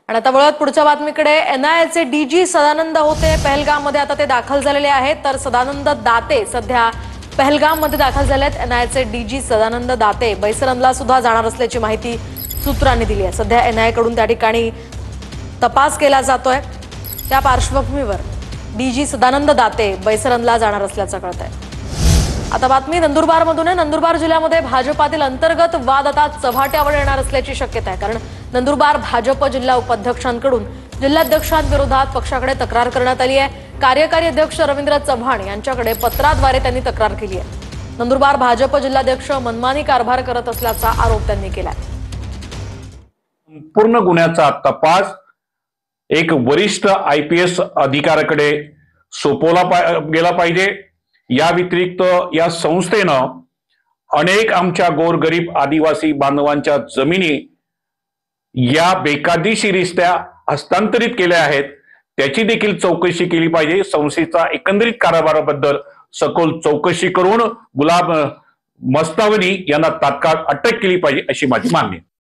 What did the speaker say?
आणि आता वळत पुढच्या बातमीकडे एनआयएचे डीजी सदानंद होते पहलगाममध्ये आता ते दाखल झालेले आहेत। तर सदानंद दाते सध्या पहलगाममध्ये दाखल झाले आहेत। एनआयएचे डीजी सदानंद दाते बैसरनला सुद्धा जाणार असल्याची माहिती सूत्रांनी दिली आहे। सध्या एनआयए कडून त्या ठिकाणी तपास केला जातोय। त्या पार्श्वभूमीवर डीजी सदानंद दाते बैसरनला जाणार असल्याचं कळतंय। आता बातमी नंदुरबारमधून आहे। नंदुरबार जिल्ह्यामध्ये भाजपातील अंतर्गत वाद आता चव्हाट्यावर येणार असल्याची शक्यता आहे, कारण नंदुरबार भाजप जिल्हा उपाध्यक्षांकडून जिल्हाध्यक्षांविरोधात पक्षाकडे तक्रार करण्यात आली आहे। कार्यकारी अध्यक्ष रवींद्र चव्हाण यांच्याकडे पत्राद्वारे त्यांनी तक्रार केली आहे। नंदुरबार भाजप जिल्हाध्यक्ष मनमानी कारभार करत असल्याचा आरोप त्यांनी केला आहे। पूर्ण गुन्ह्याचा तपास एक वरिष्ठ आयपीएस अधिकाऱ्याकडे सोपवला गेला पाहिजे। या व्यतिरिक्त या संस्थेनं अनेक आमच्या गोरगरीब आदिवासी बांधवांच्या जमिनी या बेकायदेशीररित्या हस्तांतरित केल्या आहेत, त्याची देखील चौकशी केली पाहिजे। संस्थेचा एकंदरीत कारभाराबद्दल सखोल चौकशी करून गुलाब मस्तावनी यांना तात्काळ अटक केली पाहिजे अशी माझी मागणी आहे।